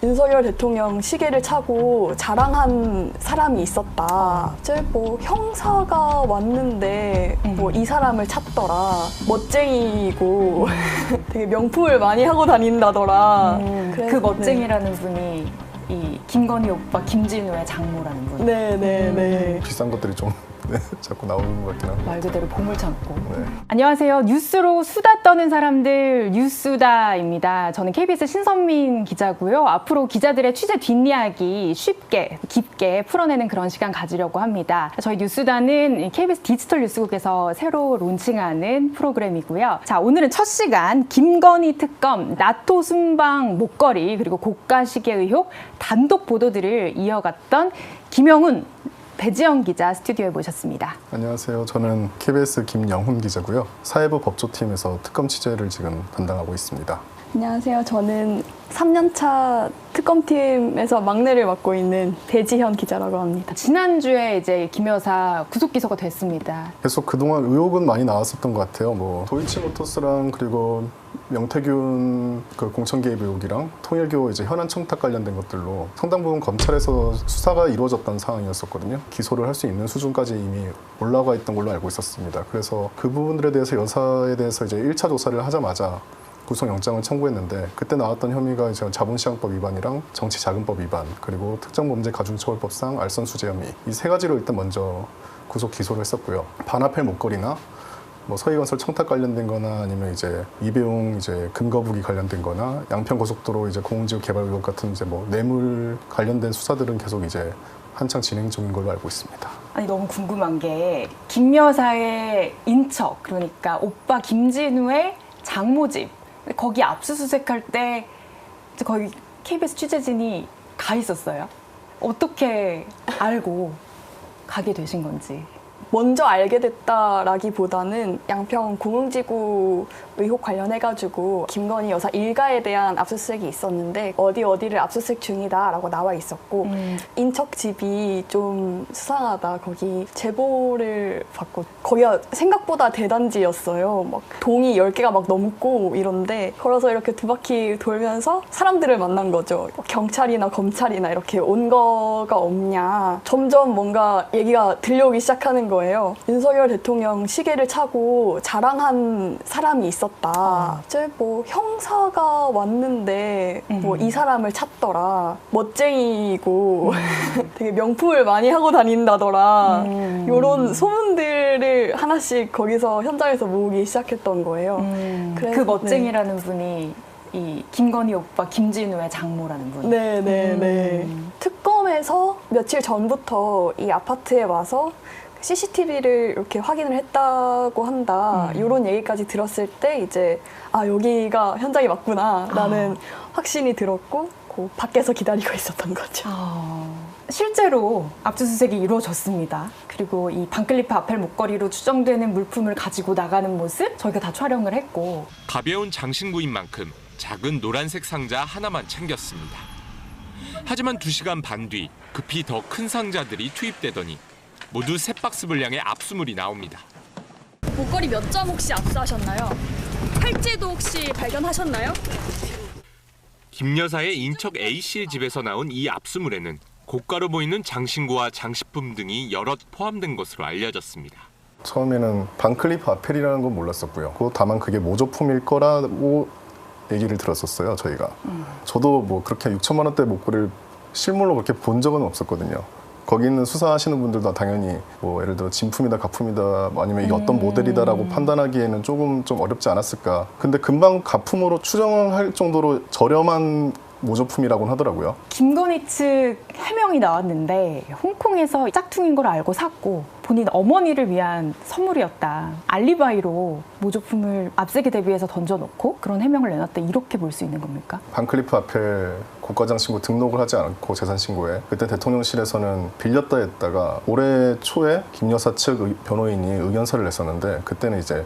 윤석열 대통령 시계를 차고 자랑한 사람이 있었다. 이제 뭐 형사가 왔는데 뭐 이 사람을 찾더라. 멋쟁이고 되게 명품을 많이 하고 다닌다더라. 그 멋쟁이라는 분이 이 김건희 오빠 김진우의 장모라는 분. 네네네. 비싼 것들이 좀 자꾸 나오는 것 같긴 합니다. 말 그대로 보물 창고. 네. 안녕하세요. 뉴스로 수다 떠는 사람들 뉴스다입니다. 저는 KBS 신선민 기자고요. 앞으로 기자들의 취재 뒷이야기 쉽게 깊게 풀어내는 그런 시간 가지려고 합니다. 저희 뉴스다는 KBS 디지털 뉴스국에서 새로 론칭하는 프로그램이고요. 자, 오늘은 첫 시간 김건희 특검, 나토 순방 목걸이 그리고 고가 시계 의혹 단독 보도들을 이어갔던 김영훈 배지영 기자 스튜디오에 모셨습니다. 안녕하세요. 저는 KBS 김영훈 기자고요. 사회부 법조팀에서 특검 취재를 지금 담당하고 있습니다. 안녕하세요. 저는 3년차 특검팀에서 막내를 맡고 있는 배지현 기자라고 합니다. 지난주에 이제 김 여사 구속 기소가 됐습니다. 계속 그동안 의혹은 많이 나왔었던 것 같아요. 뭐 도이치모터스랑 그리고 명태균 그 공천 개입 의혹이랑 통일교 이제 현안 청탁 관련된 것들로 상당 부분 검찰에서 수사가 이루어졌던 상황이었었거든요. 기소를 할 수 있는 수준까지 이미 올라가 있던 걸로 알고 있었습니다. 그래서 그 부분들에 대해서 여사에 대해서 이제 1차 조사를 하자마자 구속영장을 청구했는데 그때 나왔던 혐의가 이제 자본시장법 위반이랑 정치자금법 위반 그리고 특정범죄가중처벌법상 알선수재 혐의 이 세 가지로 일단 먼저 구속 기소를 했었고요. 반화폐 목걸이나 뭐 서희건설 청탁 관련된 거나 아니면 이제 이배용 이제 금거북이 관련된 거나 양평고속도로 이제 공공지구 개발 의혹 같은 이제 뭐 뇌물 관련된 수사들은 계속 이제 한창 진행 중인 걸로 알고 있습니다. 아니 너무 궁금한 게 김 여사의 인척 그러니까 오빠 김진우의 장모집 거기 압수수색할 때 거기 KBS 취재진이 가 있었어요. 어떻게 알고 가게 되신 건지. 먼저 알게 됐다라기보다는 양평 공흥지구 의혹 관련해가지고 김건희 여사 일가에 대한 압수수색이 있었는데 어디를 압수수색 중이다라고 나와 있었고 인척 집이 좀 수상하다. 거기 제보를 받고 거기가 생각보다 대단지였어요. 막 동이 10개가 막 넘고 이런데 걸어서 이렇게 두 바퀴 돌면서 사람들을 만난 거죠. 경찰이나 검찰이나 이렇게 온 거가 없냐. 점점 뭔가 얘기가 들려오기 시작하는 거예요. 윤석열 대통령 시계를 차고 자랑한 사람이 있었다. 이제 뭐 형사가 왔는데 뭐 이 사람을 찾더라. 멋쟁이고 되게 명품을 많이 하고 다닌다더라. 이런 소문들을 하나씩 거기서 현장에서 모으기 시작했던 거예요. 그 멋쟁이라는 분이 이 김건희 오빠 김진우의 장모라는 분. 네네네. 특검에서 며칠 전부터 이 아파트에 와서 CCTV를 이렇게 확인을 했다고 한다. 이런 얘기까지 들었을 때 이제 아 여기가 현장이 맞구나 라는 확신이 들었고 그 밖에서 기다리고 있었던 거죠. 실제로 압수수색이 이루어졌습니다. 그리고 이 반클리프 아펠 목걸이로 추정되는 물품을 가지고 나가는 모습 저희가 다 촬영을 했고 가벼운 장신구인 만큼 작은 노란색 상자 하나만 챙겼습니다. 하지만 2시간 반 뒤 급히 더 큰 상자들이 투입되더니 모두 세 박스 분량의 압수물이 나옵니다. 목걸이 몇 점 혹시 압수하셨나요? 팔찌도 혹시 발견하셨나요? 김 여사의 인척 A씨의 집에서 나온 이 압수물에는 고가로 보이는 장신구와 장식품 등이 여럿 포함된 것으로 알려졌습니다. 처음에는 반클리프 아펠이라는 건 몰랐었고요. 다만 그게 모조품일 거라고 얘기를 들었었어요, 저희가. 저도 뭐 그렇게 6천만 원대 목걸이를 실물로 그렇게 본 적은 없었거든요. 거기 있는 수사하시는 분들도 당연히 뭐 예를 들어 진품이다, 가품이다, 아니면 이게 어떤 모델이다라고 판단하기에는 조금 좀 어렵지 않았을까. 근데 금방 가품으로 추정할 정도로 저렴한 모조품이라고는 하더라고요. 김건희 측 해명이 나왔는데 홍콩에서 짝퉁인 걸 알고 샀고 본인 어머니를 위한 선물이었다. 알리바이로 모조품을 압색에 대비해서 던져놓고 그런 해명을 내놨다. 이렇게 볼 수 있는 겁니까? 반클리프 아펠 고가장신구 등록을 하지 않고 재산신고에 그때 대통령실에서는 빌렸다 했다가 올해 초에 김 여사 측 변호인이 의견서를 냈었는데 그때는 이제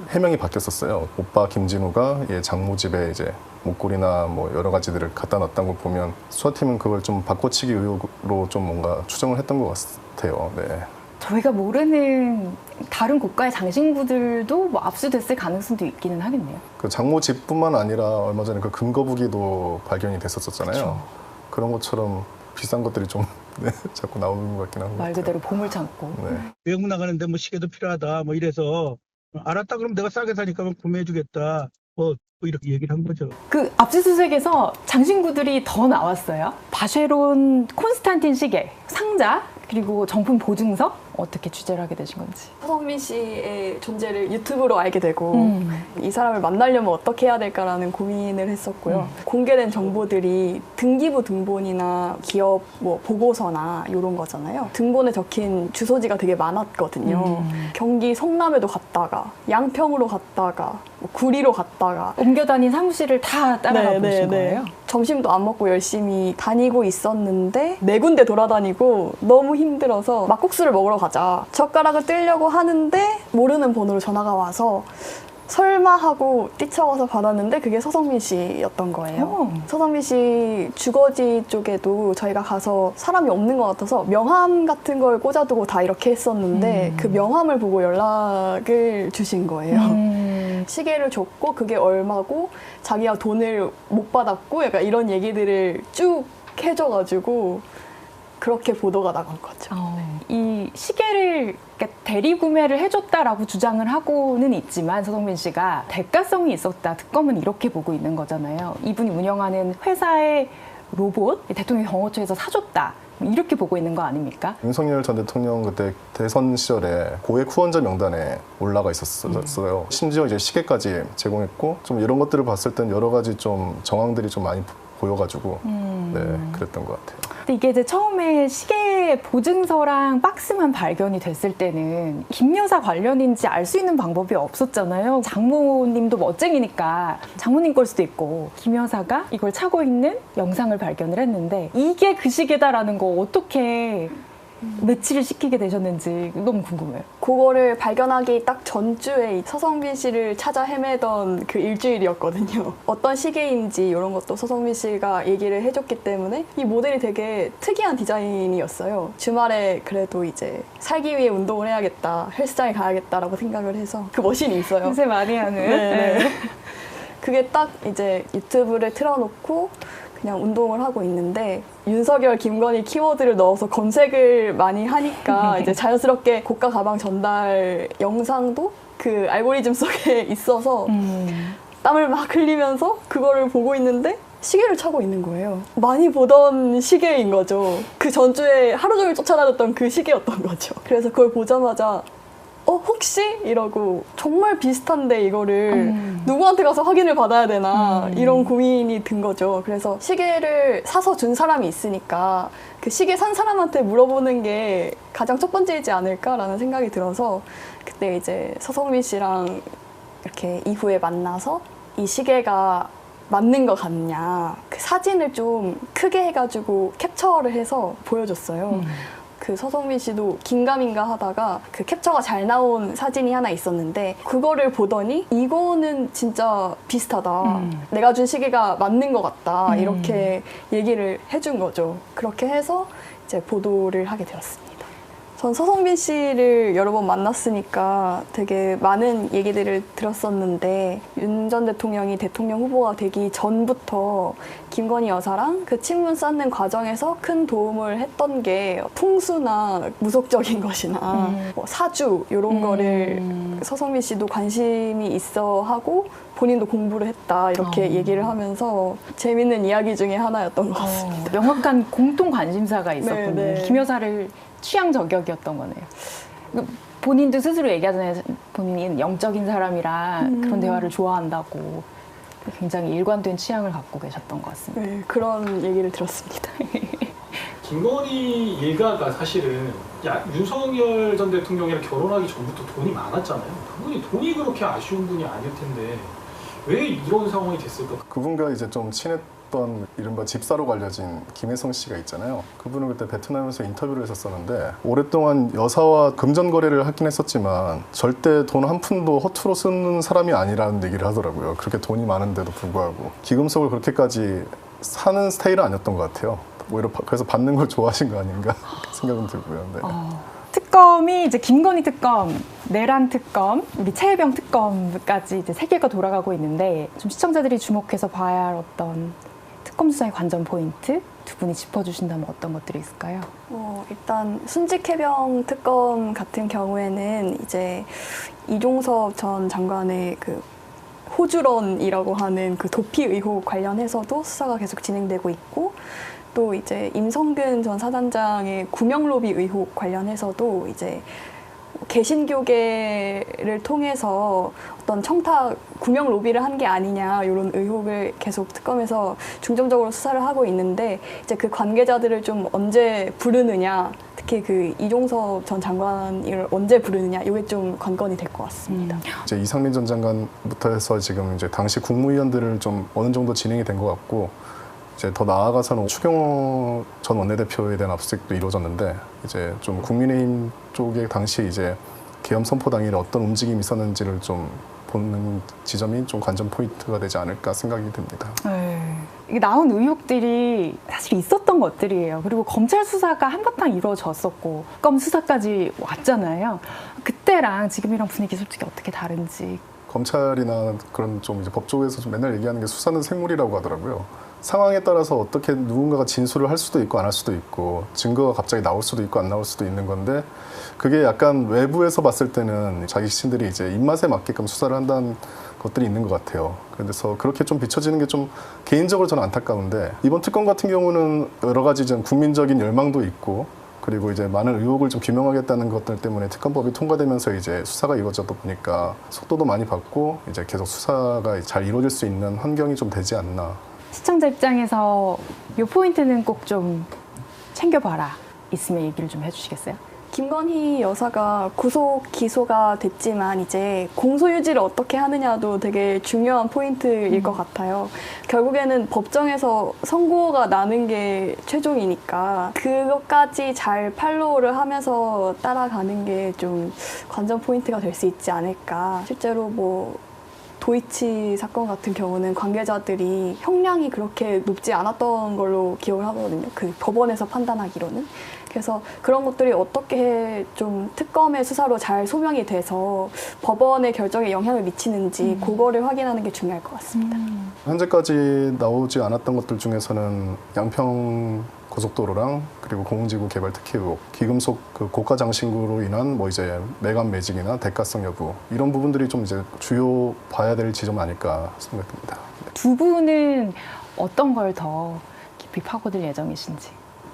해명이 바뀌었었어요. 오빠 김진우가 장모 집에 이제 목걸이나 뭐 여러 가지들을 갖다 놨다는 걸 보면 수사팀은 그걸 좀 바꿔치기 의혹으로 좀 뭔가 추정을 했던 것 같아요. 네. 저희가 모르는 다른 고가의 장신구들도 뭐 압수됐을 가능성도 있기는 하겠네요. 그 장모 집뿐만 아니라 얼마 전에 그 금거북이도 발견이 됐었잖아요. 그런 것처럼 비싼 것들이 좀 네, 자꾸 나오는 것 같긴 한 것 말 같아요. 그대로 보물 창고. 네. 외국 나가는데 뭐 시계도 필요하다 뭐 이래서 알았다 그럼 내가 싸게 사니까 구매해주겠다 뭐 이렇게 얘기를 한 거죠. 그 압수수색에서 장신구들이 더 나왔어요. 바쉐론 콘스탄틴 시계, 상자, 그리고 정품 보증서 어떻게 취재를 하게 되신 건지. 서성민 씨의 존재를 유튜브로 알게 되고 이 사람을 만나려면 어떻게 해야 될까라는 고민을 했었고요. 공개된 정보들이 등기부 등본이나 기업 뭐 보고서나 이런 거잖아요. 등본에 적힌 주소지가 되게 많았거든요. 경기 성남에도 갔다가 양평으로 갔다가 뭐 구리로 갔다가 옮겨 다닌 사무실을 다 따라가 보신 거예요? 점심도 안 먹고 열심히 다니고 있었는데 4군데 돌아다니고 너무 힘들어서 막국수를 먹으러 가자. 젓가락을 뜰려고 하는데 모르는 번호로 전화가 와서 설마 하고 뛰쳐가서 받았는데 그게 서성민 씨였던 거예요. 서성민 씨 주거지 쪽에도 저희가 가서 사람이 없는 것 같아서 명함 같은 걸 꽂아두고 다 이렇게 했었는데 그 명함을 보고 연락을 주신 거예요. 시계를 줬고 그게 얼마고 자기가 돈을 못 받았고 약간 이런 얘기들을 쭉 해줘가지고 그렇게 보도가 나간 거죠. 이 시계를 대리 구매를 해줬다라고 주장을 하고는 있지만 서성민 씨가 대가성이 있었다. 특검은 이렇게 보고 있는 거잖아요. 이분이 운영하는 회사의 로봇 대통령 경호처에서 사줬다. 이렇게 보고 있는 거 아닙니까? 윤석열 전 대통령 그때 대선 시절에 고액 후원자 명단에 올라가 있었어요. 심지어 이제 시계까지 제공했고 좀 이런 것들을 봤을 땐 여러 가지 좀 정황들이 좀 많이 보여가지고 네, 그랬던 것 같아요. 근데 이게 이제 처음에 시계 보증서랑 박스만 발견이 됐을 때는 김 여사 관련인지 알 수 있는 방법이 없었잖아요. 장모님도 멋쟁이니까 장모님 걸 수도 있고 김 여사가 이걸 차고 있는 영상을 발견을 했는데 이게 그 시계다라는 거 어떻게 매치를 시키게 되셨는지 너무 궁금해요. 그거를 발견하기 딱 전주에 서성민 씨를 찾아 헤매던 그 일주일이었거든요. 어떤 시계인지 이런 것도 서성민 씨가 얘기를 해줬기 때문에 이 모델이 되게 특이한 디자인이었어요. 주말에 그래도 이제 살기 위해 운동을 해야겠다, 헬스장에 가야겠다라고 생각을 해서 그 머신이 있어요. 요새 많이 하는. 네. 그게 딱 이제 유튜브를 틀어놓고 그냥 운동을 하고 있는데 윤석열, 김건희 키워드를 넣어서 검색을 많이 하니까 이제 자연스럽게 고가 가방 전달 영상도 그 알고리즘 속에 있어서 땀을 막 흘리면서 그거를 보고 있는데 시계를 차고 있는 거예요. 많이 보던 시계인 거죠. 그 전주에 하루 종일 쫓아다녔던 그 시계였던 거죠. 그래서 그걸 보자마자 혹시? 이러고 정말 비슷한데 이거를 누구한테 가서 확인을 받아야 되나 이런 고민이 든 거죠. 그래서 시계를 사서 준 사람이 있으니까 그 시계 산 사람한테 물어보는 게 가장 첫 번째이지 않을까라는 생각이 들어서 그때 이제 서성민 씨랑 이렇게 이후에 만나서 이 시계가 맞는 것 같냐 그 사진을 좀 크게 해가지고 캡처를 해서 보여줬어요. 그 서성민 씨도 긴가민가 하다가 그 캡처가 잘 나온 사진이 하나 있었는데 그거를 보더니 이거는 진짜 비슷하다. 내가 준 시계가 맞는 것 같다. 이렇게 얘기를 해준 거죠. 그렇게 해서 이제 보도를 하게 되었습니다. 전 서성민 씨를 여러 번 만났으니까 되게 많은 얘기들을 들었었는데 윤 전 대통령이 대통령 후보가 되기 전부터 김건희 여사랑 그 친분 쌓는 과정에서 큰 도움을 했던 게 풍수나 무속적인 것이나 뭐 사주 이런 거를 서성민 씨도 관심이 있어 하고 본인도 공부를 했다 이렇게 얘기를 하면서 재밌는 이야기 중에 하나였던 것 같습니다. 명확한 공통 관심사가 있었군요. 네. 김 여사를 취향 저격이었던 거네요. 본인도 스스로 얘기하잖아요. 본인이 영적인 사람이라 그런 대화를 좋아한다고. 굉장히 일관된 취향을 갖고 계셨던 것 같습니다. 네, 그런 얘기를 들었습니다. 김건희 일가가 사실은 윤석열 전 대통령이랑 결혼하기 전부터 돈이 많았잖아요. 그분이 돈이 그렇게 아쉬운 분이 아닐 텐데 왜 이런 상황이 됐을까? 그분과 이제 좀 친했던 이른바 집사로 알려진 김혜성 씨가 있잖아요. 그분은 그때 베트남에서 인터뷰를 했었었는데 오랫동안 여사와 금전 거래를 하긴 했었지만 절대 돈 한 푼도 허투루 쓰는 사람이 아니라는 얘기를 하더라고요. 그렇게 돈이 많은데도 불구하고 기금속을 그렇게까지 사는 스타일은 아니었던 것 같아요. 오히려 그래서 받는 걸 좋아하신 거 아닌가 생각은 들고요. 네. 특검이 이제 김건희 특검, 내란 특검, 우리 최혜병 특검까지 이제 세 개가 돌아가고 있는데 좀 시청자들이 주목해서 봐야 할 어떤 특검 수사의 관전 포인트 두 분이 짚어주신다면 어떤 것들이 있을까요? 일단 순직 해병 특검 같은 경우에는 이제 이종섭 전 장관의 그 호주론이라고 하는 그 도피 의혹 관련해서도 수사가 계속 진행되고 있고, 또 이제 임성근 전 사단장의 구명 로비 의혹 관련해서도 이제 개신교계를 통해서 어떤 청탁 구명 로비를 한 게 아니냐 이런 의혹을 계속 특검에서 중점적으로 수사를 하고 있는데, 이제 그 관계자들을 좀 언제 부르느냐, 특히 그 이종섭 전 장관을 언제 부르느냐, 이게 좀 관건이 될 것 같습니다. 이제 이상민 전 장관부터 해서 지금 이제 당시 국무위원들을 좀 어느 정도 진행이 된 것 같고, 이제 더 나아가서는 추경호 전 원내대표에 대한 압수수색도 이루어졌는데, 이제 좀 국민의힘 쪽에 당시 이제 계엄 선포 당일에 어떤 움직임이 있었는지를 좀 보는 지점이 좀 관전 포인트가 되지 않을까 생각이 듭니다. 이게 나온 의혹들이 사실 있었던 것들이에요. 그리고 검찰 수사가 한바탕 이루어졌었고 특검 수사까지 왔잖아요. 그때랑 지금이랑 분위기 솔직히 어떻게 다른지. 검찰이나 그런 좀 이제 법 쪽에서 좀 맨날 얘기하는 게 수사는 생물이라고 하더라고요. 상황에 따라서 어떻게 누군가가 진술을 할 수도 있고 안 할 수도 있고, 증거가 갑자기 나올 수도 있고 안 나올 수도 있는 건데, 그게 약간 외부에서 봤을 때는 자기 자신들이 이제 입맛에 맞게끔 수사를 한다는 것들이 있는 것 같아요. 그래서 그렇게 좀 비춰지는 게 좀 개인적으로 저는 안타까운데, 이번 특검 같은 경우는 여러 가지 좀 국민적인 열망도 있고, 그리고 이제 많은 의혹을 좀 규명하겠다는 것들 때문에 특검법이 통과되면서 이제 수사가 이루어져다 보니까 속도도 많이 받고 이제 계속 수사가 잘 이루어질 수 있는 환경이 좀 되지 않나. 시청자 입장에서 이 포인트는 꼭 좀 챙겨봐라 있으면 얘기를 좀 해주시겠어요? 김건희 여사가 구속 기소가 됐지만 이제 공소유지를 어떻게 하느냐도 되게 중요한 포인트일 것 같아요. 결국에는 법정에서 선고가 나는 게 최종이니까 그것까지 잘 팔로우를 하면서 따라가는 게 좀 관전 포인트가 될 수 있지 않을까. 실제로 뭐 도이치 사건 같은 경우는 관계자들이 형량이 그렇게 높지 않았던 걸로 기억을 하거든요. 그 법원에서 판단하기로는. 그래서 그런 것들이 어떻게 좀 특검의 수사로 잘 소명이 돼서 법원의 결정에 영향을 미치는지 그거를 확인하는 게 중요할 것 같습니다. 현재까지 나오지 않았던 것들 중에서는 양평 고속도로랑 그리고 공공지구 개발 특혜 의혹, 기금속 그 고가 장신구로 인한 뭐 이제 매각 매직이나 대가성 여부, 이런 부분들이 좀 이제 주요 봐야 될 지점 아닐까 생각됩니다. 두 분은 어떤 걸 더 깊이 파고들 예정이신지?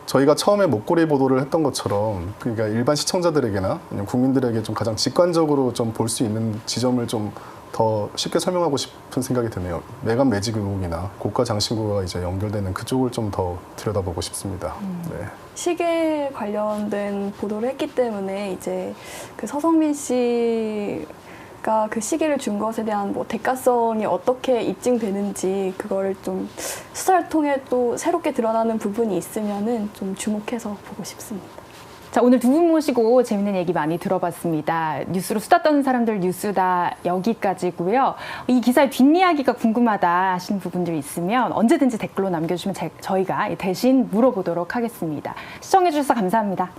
저희가 처음에 목걸이 보도를 했던 것처럼, 그러니까 일반 시청자들에게나 아니면 국민들에게 좀 가장 직관적으로 좀 볼 수 있는 지점을 좀 더 쉽게 설명하고 싶은 생각이 드네요. 매각 매직 의혹이나 고가 장신구가 이제 연결되는 그쪽을 좀 더 들여다보고 싶습니다. 네. 시계 관련된 보도를 했기 때문에 이제 그 서성민 씨가 그 시계를 준 것에 대한 뭐 대가성이 어떻게 입증되는지, 그거를 좀 수사를 통해 또 새롭게 드러나는 부분이 있으면은 좀 주목해서 보고 싶습니다. 자, 오늘 두 분 모시고 재밌는 얘기 많이 들어봤습니다. 뉴스로 수다 떠는 사람들 뉴스다 여기까지고요. 이 기사의 뒷이야기가 궁금하다 하시는 부분들 있으면 언제든지 댓글로 남겨주시면 저희가 대신 물어보도록 하겠습니다. 시청해주셔서 감사합니다.